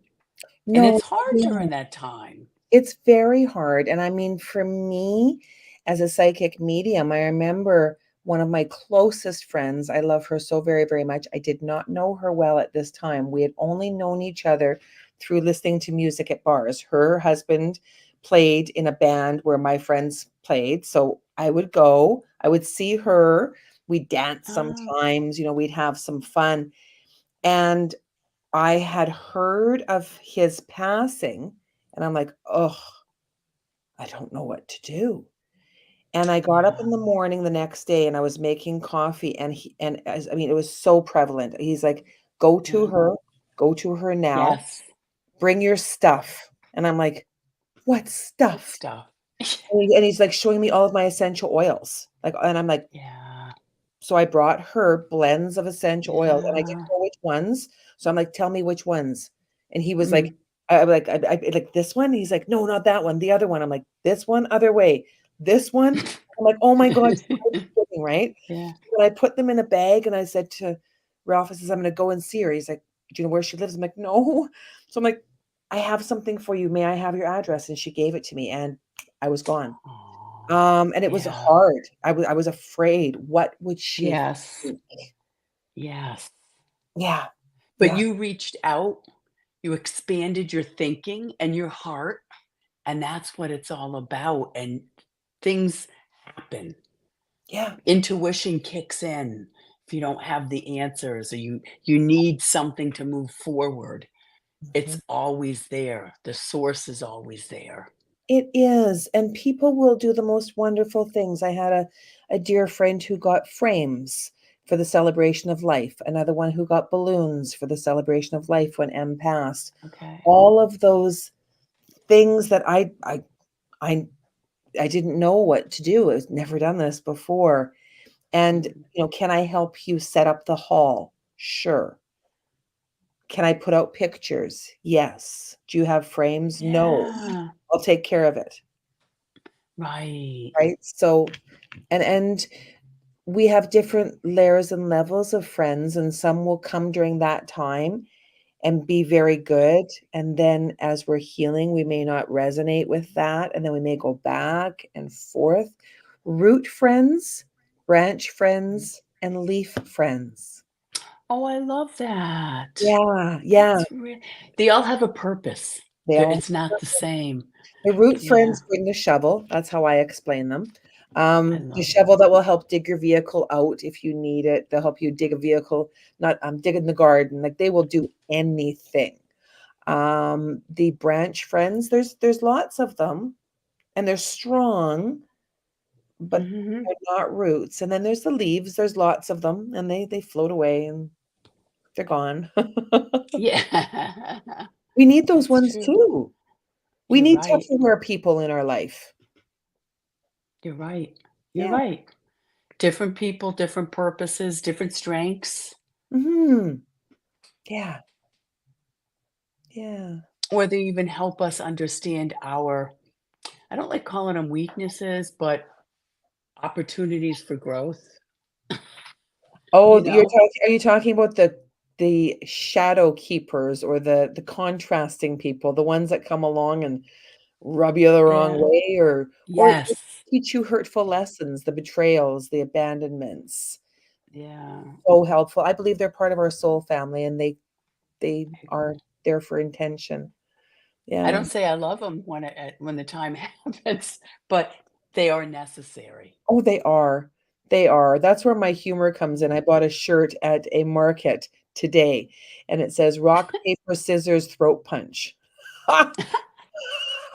and No, it's hard yeah. during that time. It's very hard, and I mean, for me, as a psychic medium, I remember one of my closest friends, I love her so very, very much. I did not know her well at this time. We had only known each other through listening to music at bars. Her husband played in a band where my friends played, so I would go, I would see her, we'd dance Oh, sometimes, we'd have some fun, and I had heard of his passing, and I'm like, "Oh, I don't know what to do." And I got up yeah. in the morning the next day and I was making coffee and I mean, it was so prevalent. He's like, Yeah. go to her now, Yes. bring your stuff." And I'm like, "What What stuff?" stuff? And he's like showing me all of my essential oils. Like, and I'm like, Yeah. so I brought her blends of essential oils and I didn't Yeah. know which ones. So I'm like, "Tell me which ones." And he was like, Mm. I'm like, like this one? He's like, "No, not that one, the other one." I'm like, "This one, other way. This one?" I'm like, "Oh my God, you're kidding, right?" Yeah. When I put them in a bag and I said to Ralph, I says, "I'm gonna go and see her." He's like, "Do you know where she lives?" I'm like, "No." So I'm like, "I have something for you. May I have your address?" And she gave it to me and I was gone. Aw. And it was Yeah. hard. I was afraid. What would she Yes. think? Yes. Yeah. But Yeah. you reached out, you expanded your thinking and your heart, and that's what it's all about, and things happen. Yeah. Intuition kicks in if you don't have the answers or you need something to move forward. Mhm. It's always there. The source is always there. It is, and people will do the most wonderful things. I had a dear friend who got frames for the celebration of life, another one who got balloons for the celebration of life when M passed. Okay. All of those things that I I didn't know what to do. I've never done this before. And, Mm. "Can I help you set up the hall?" "Sure." "Can I put out pictures?" "Yes." "Do you have frames?" "No." Yeah. "I'll take care of it." Right. Right? So and we have different layers and levels of friends, and some will come during that time and be very good, and then as we're healing, we may not resonate with that, and then we may go back and forth. Root friends, branch friends, and leaf friends. Oh, I love that. Yeah, yeah, That's real. They all have a purpose. they They're all it's not the same. the root Yeah, friends bring the shovel, that's how I explain them. I The love it. shovel that will help dig your vehicle out if you need it. They'll help you dig a vehicle, not, dig in the garden, like, they will do anything. The branch friends, there's lots of them, and they're strong, but Mhm. they're not roots, and then there's the leaves, there's lots of them, and they float away and they're gone. Yeah. We need those That's ones true. too. We You're need right. Tupperware people in our life. You're right. You're Yeah. right. Different people, different purposes, different strengths, Mhm. Yeah. Yeah. or they even help us understand our I don't like calling them weaknesses, but opportunities for growth, you Oh, know? are you talking about the shadow keepers or the contrasting people, the ones that come along and rub you the wrong Yeah. way or Yes. teach you hurtful lessons, the betrayals, the abandonments. Yeah. So helpful. I believe they're part of our soul family, and they are there for intention. I Yeah. don't say I love them when the time happens, but they are necessary. Oh, they are. They are. That's where my humor comes in. I bought a shirt at a market today, and it says rock, paper, scissors, throat punch.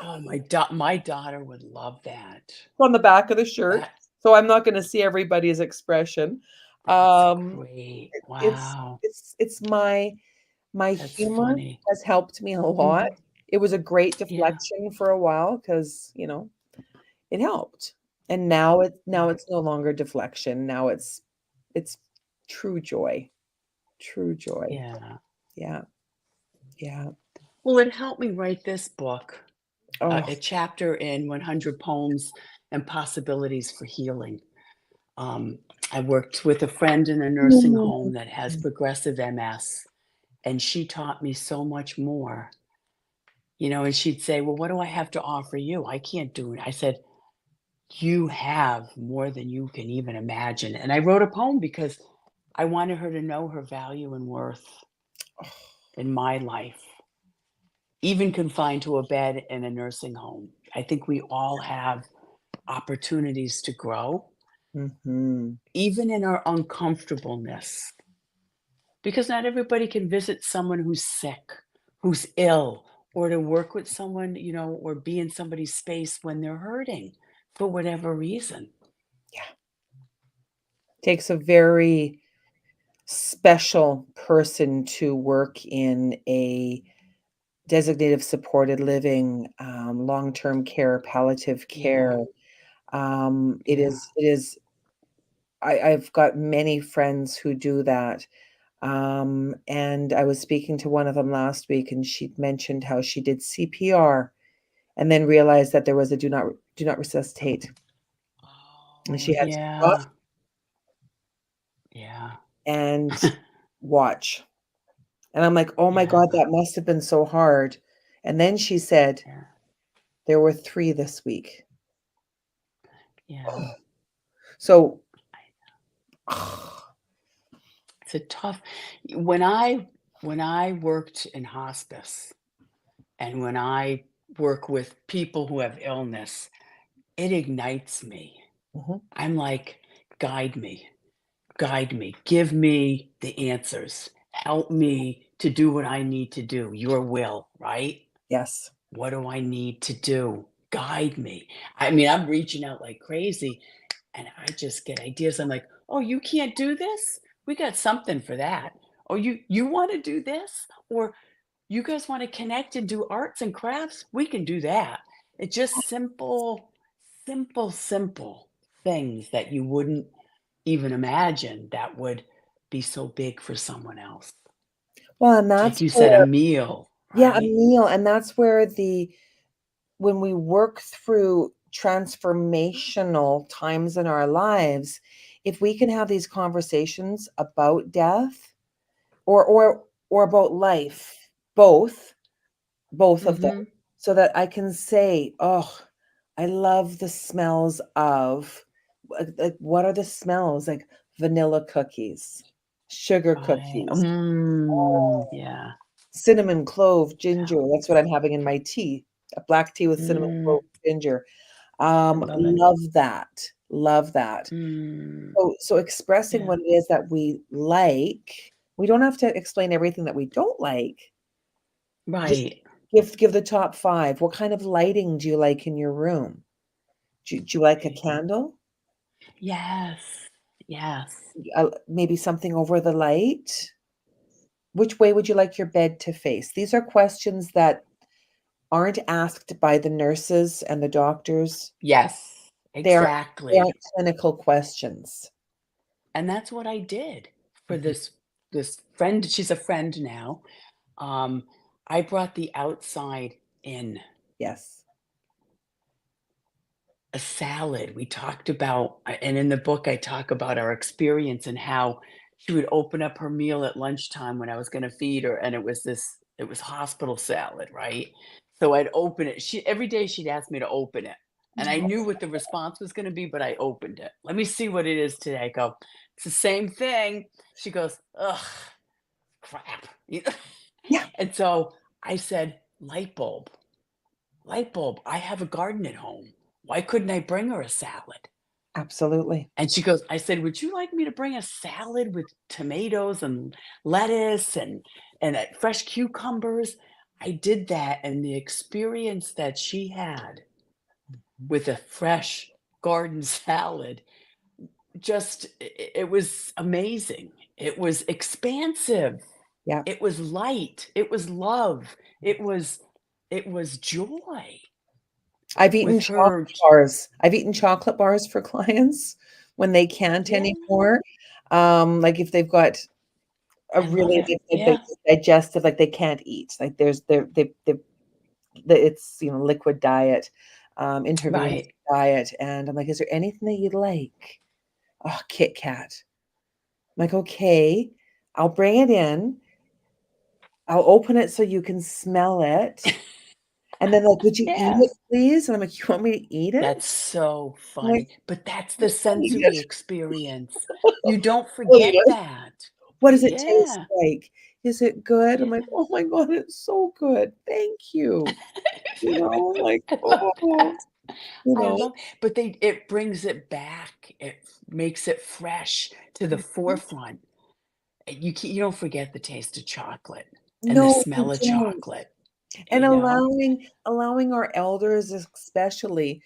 Oh, my daughter would love that. On the back of the shirt, That so I'm not gonna see everybody's expression. that's Um, great. it's Wow. it's my That's humor funny. has helped me a lot. Mhm. It was a great Yeah. deflection for a while because it helped. And now it's no longer deflection. Now it's true joy. True joy. Yeah. Yeah. Yeah. Well, it helped me write this book, Oh. a chapter in 100 Poems and Possibilities for Healing. Um, I worked with a friend in a nursing Mm. home that has progressive MS, and she taught me so much more. And she'd say, "Well, what do I have to offer you? I can't do it." I said, "You have more than you can even imagine." And I wrote a poem because I wanted her to know her value and worth in my life, even confined to a bed in a nursing home. I think we all have opportunities to grow, Mhm. even in our uncomfortableness, because not everybody can visit someone who's sick, who's ill, or to work with someone, or be in somebody's space when they're hurting for whatever reason. Yeah. Takes a very special person to work in a designated supported living, long-term care, palliative Yeah, care. yeah, It is I've got many friends who do that. And I was speaking to one of them last week, and she mentioned how she did CPR and then realized that there was a do not resuscitate, and oh she had to stop yeah, yeah, and watch. And I'm like, "Oh my god, yeah, that must have been so hard." And then she said, yeah, "There were 3 this week." yeah. So It's a tough when I worked in hospice and when I work with people who have illness, it ignites me. Mhm. I'm like, guide me, give me the answers, help me to do what I need to do, your will, right? Yes. What do I need to do? Guide me. I mean, I'm reaching out like crazy and I just get ideas. I'm like, "Oh, you can't do this? We got something for that. Oh, you want to do this? Or you guys want to connect and do arts and crafts? We can do that." It's just simple things that you wouldn't even imagine that would be so big for someone else. Well, and Like that's you said, a where meal, yeah, a right? meal, and that's where the when we work through transformational times in our lives, if we can have these conversations about death or about life, both of them, Mhm. so that I can say, "Oh, I love the smells of" what are the smells? Like vanilla cookies, sugar Right. cookies, Yeah. cinnamon, clove, Yeah. ginger. That's what I'm having in my tea, a black tea with cinnamon, Mm, clove, ginger. I love it. Love that, love that. Mm, So expressing yeah. what it is that we like, we don't have to explain everything that we don't like. Just Right. give the top 5. What kind of lighting do you like in your room? Do you like a Right. candle? Yes. Yes. Maybe something over the light? Which way would you like your bed to face? These are questions that aren't asked by the nurses and the doctors. Yes. They aren't they Exactly. aren't clinical questions. And that's what I did for Mhm. this friend. She's a friend now. Um, I brought the outside in. Yes. A salad. We talked about and in the book, I talk about our experience and how she would open up her meal at lunchtime when I was gonna feed her, and it was hospital salad, right? So I'd open it. Every day she'd ask me to open it. And I knew what the response was gonna be, but I opened it. "Let me see what it is today." I go, "It's the same thing." She goes, "Ugh, crap." You know? Yeah, And so I said, "Light bulb, light bulb. I have a garden at home. Why couldn't I bring her a salad?" absolutely. And she goes, I said, "Would you like me to bring a salad with tomatoes and lettuce and fresh cucumbers?" I did that, and the experience that she had with a fresh garden salad, just it was amazing. It was expansive. Yeah. It was light. It was love. It was joy I've eaten with her. chocolate bars. I've eaten chocolate bars for clients when they can't Yeah, anymore. Like if they've got a I love really it. like Yeah, digestive, like they can't eat. Like there's it's liquid diet, intravenous right. diet, and I'm like, is there anything that you'd like? Oh, Kit Kat. I'm like, okay, I'll bring it in. I'll open it so you can smell it. And then like, would you eat Yeah. it, please? And I'm like, you want me to eat it? That's so I'm like, funny, but that's the I'll eat it. sensory experience. You don't I'll eat forget it. that. What does it taste Yeah, like? Is it good? I'm yeah. like, oh my God, it's so good. Thank you. Like, I love oh, that. I love but it brings it back. It makes it fresh to the Mhm. forefront. You don't forget the taste of chocolate and the No, you smell of don't. chocolate, And you know? allowing our elders especially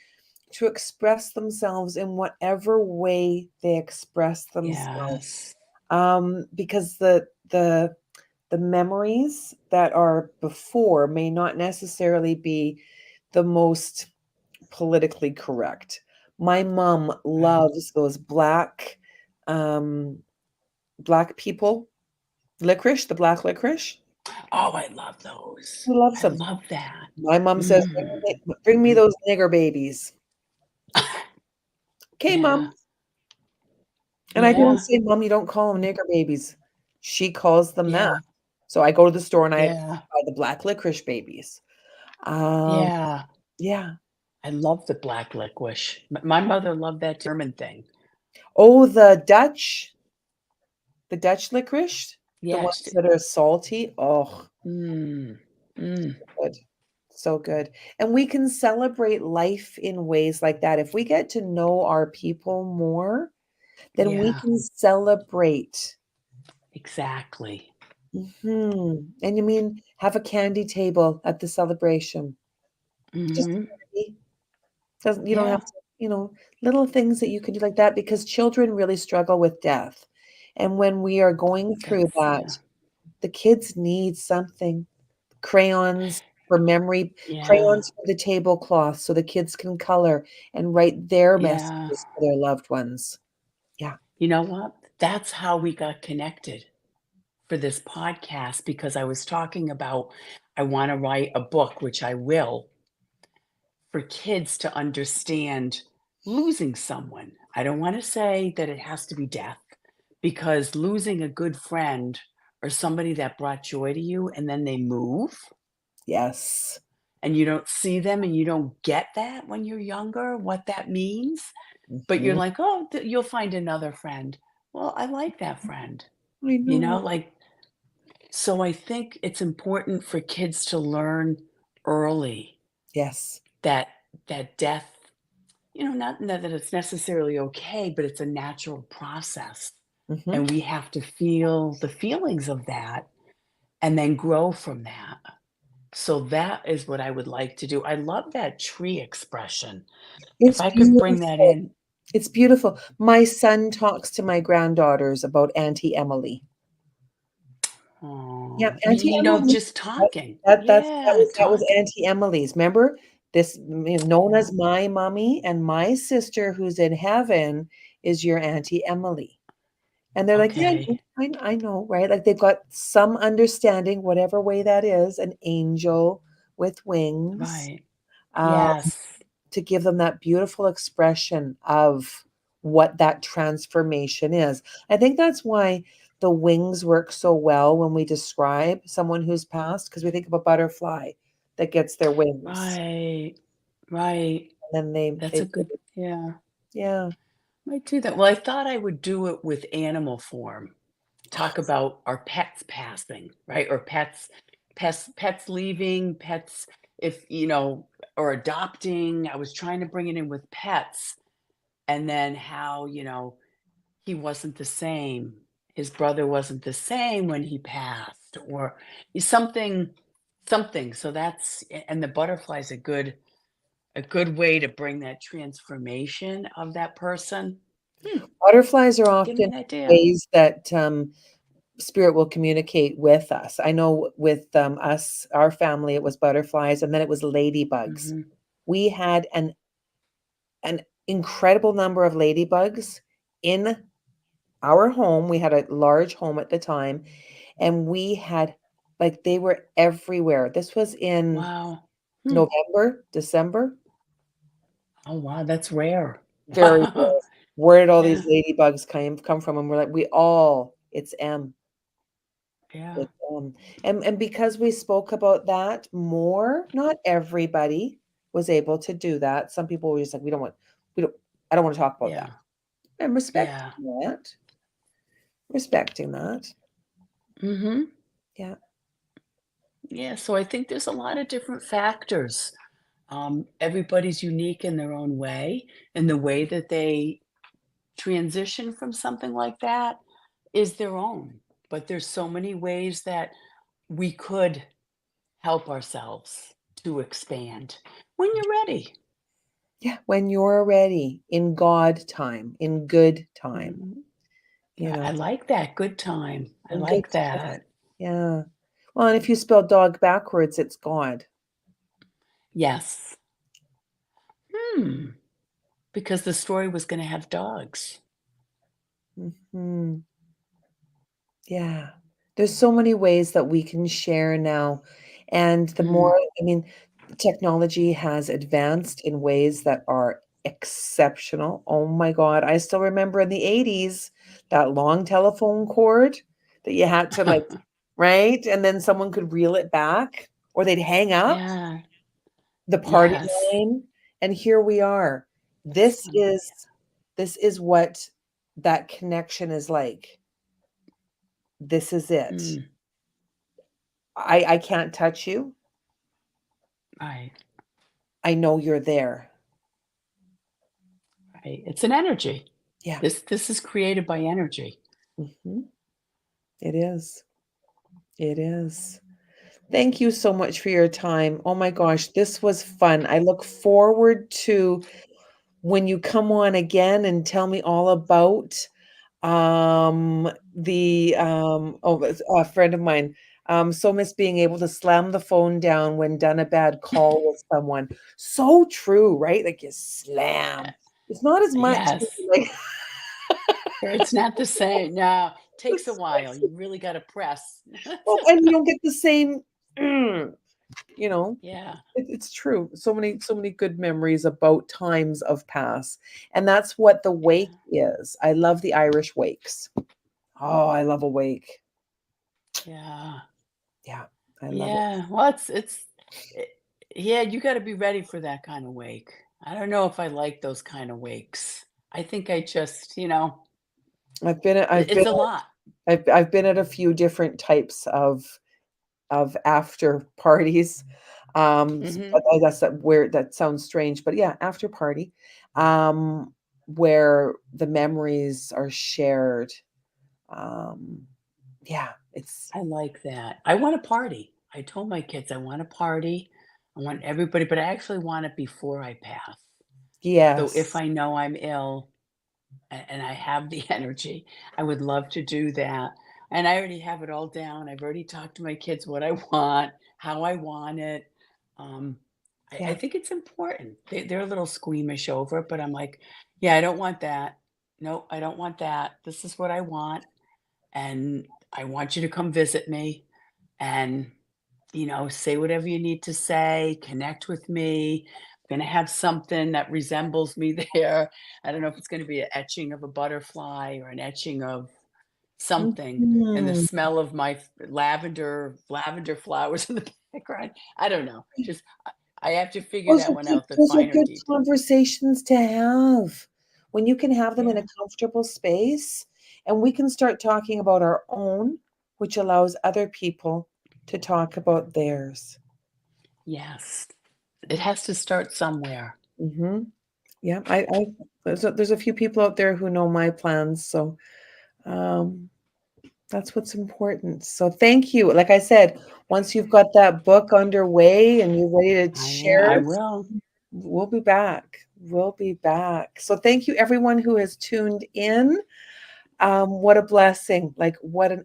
to express themselves in whatever way they express themselves. Yes. Because the memories that are before may not necessarily be the most politically correct. My mom Right. loves those um, black people licorice, the black licorice. Oh, I love those. Who loves I them? love that. My mom says, Mm. Bring me Mm. those nigger babies." "Okay, Yeah, mom." And I don't yeah, say, "Mom, you don't call them nigger babies." She calls them that. yeah, So I go to the store and I yeah, buy the black licorice babies. Um, yeah. yeah. I love the black licorice. My mother loved that German thing. Oh, the Dutch licorice, the Yes. ones that are salty. Oh, Mm, mm, good. So good. And we can celebrate life in ways like that. If we get to know our people more, then we yeah, can celebrate. exactly. And you mean have a candy table at the celebration. Just Mhm. candy. Doesn't you don't Yeah, have to, little things that you can do like that because children really struggle with death. And when we are going through that's that, the kids need something. Crayons for memory, yeah, crayons for the tablecloth so the kids can color and write their yeah. messages to their loved ones. Yeah. You know what? That's how we got connected for this podcast because I was talking about I wanna write a book, which I will, for kids to understand losing someone. I don't want to say that it has to be death because losing a good friend or somebody that brought joy to you and then they move Yes. and you don't see them and you don't get that when you're younger, what that means. But you're Mhm. like, oh, you'll find another friend. Well, I like that friend, I know. like, so I think it's important for kids to learn early Yes. that death. Not that it's necessarily okay, but it's a natural process, Mhm. and we have to feel the feelings of that and then grow from that. So that is what I would like to do. I love that tree expression. If It's I could bring that beautiful. in. It's beautiful. My son talks to my granddaughters about Auntie Emily. Yeah, Oh, Auntie Emily. just talking. That Yeah, was talking. Auntie Emily's. Remember? This known Yeah, as my mommy and my sister who's in heaven is your Auntie Emily. And they're like, "Yeah, okay. I know, right?" Like they've got some understanding, whatever way that is, an angel with wings, Right. um, Yes. to give them that beautiful expression of what that transformation is. I think that's why the wings work so well when we describe someone who's passed, because we think of a butterfly that gets their wings. Right. Right. And then That's they a good, yeah. yeah. Might do that. Well, I thought I would do it with animal form. Talk about our pets passing, right? Or pets leaving, pets if, or adopting. I was trying to bring it in with pets and then how, he wasn't the same. His brother wasn't the same when he passed or something something. So and the butterfly's a good way to bring that transformation of that person. Hmm, Butterflies are give me often an idea. ways that, spirit will communicate with us. I know with, us, our family, it was butterflies, and then it was ladybugs. Mhm. We had an incredible number of ladybugs in our home. We had a large home at the time, and we had like, they were everywhere. This was in Wow. Hmm. November, December. Oh, wow, that's rare. Very rare. Where did all these Yeah, ladybugs come from? And we're like, "We all it's M. yeah, It's M." And because we spoke about that more, not everybody was able to do that. Some people were just like, we don't I don't wanna talk about that." yeah, And respecting yeah. that. Respecting that. Mhm. Yeah. Yeah, so I think there's a lot of different factors. Everybody's unique in their own way, and the way that they transition from something like that is their own. But there's so many ways that we could help ourselves to expand when you're ready. Yeah, when you're ready, in God time, in good time, Mhm. you Yeah, I know, like that, good time. I in good like time. that. Yeah. Well, and if you spell dog backwards, it's God. Yes. Hmm, because the story was gonna have dogs. Mhm. Yeah. There's so many ways that we can share now, and the Mm, more I mean, technology has advanced in ways that are exceptional. Oh my god, I still remember in the '80s, that long telephone cord that you had to, like right? And then someone could reel it back, or they'd hang up yeah, the party yes. line, and here we are. That's This funny. is this is what that connection is like. This is it. Mm, I can't touch you. right, I know you're there. right. It's an energy. Yeah. This is created by energy. Mhm. It is. It is. Thank you so much for your time. Oh my gosh, this was fun. I look forward to when you come on again and tell me all about, it's a friend of mine, so miss being able to slam the phone down when done a bad call with someone. So true, right? Like, you slam. It's not as much Yes. like It's not the same. No, takes a while. You really gotta press. well, and you don't get the same, mm, you know? Yeah, It's true. So many good memories about times of past, and that's what the wake yeah, is. I love the Irish wakes. Oh, I love a wake. yeah, Yeah, I love it. yeah. Well, eh, yeah, you gotta be ready for that kind of wake. I don't know if I like those kind of wakes. I think I just, I've been it's a lot. I've been at a few different types of after parties. But Mhm. I guess that sounds strange, but yeah, after party, where the memories are shared. Um, yeah, it's I like that. I want a party. I told my kids I want a party. I want everybody, but I actually want it before I pass. So if yes. I know I'm ill and I have the energy, I would love to do that. And I already have it all down. I've already talked to my kids what I want, how I want it. Um, I Yeah. think it's important. They're a little squeamish over it, but I'm like, yeah, I don't want that. No, I don't want that. This is what I want. And I want you to come visit me and, say whatever you need to say, connect with me. I'm gonna have something that resembles me there. I don't know if it's gonna be an etching of a butterfly or an etching of something, and the Mhm. smell of my lavender flowers in the background. I don't know. Just I have to figure that one out, the Those are finer good detail. conversations to have. When you can have them in a Yeah. comfortable space, and we can start talking about our own, which allows other people to talk about theirs. Yes. It has to start somewhere. Mhm. Yeah, I there's a few people out there who know my plans, so, um, that's what's important. So thank you. Like I said, once you've got that book underway and you're ready to I share it, will. we'll be back. We'll be back. So thank you everyone who has tuned in. What a blessing. Like what an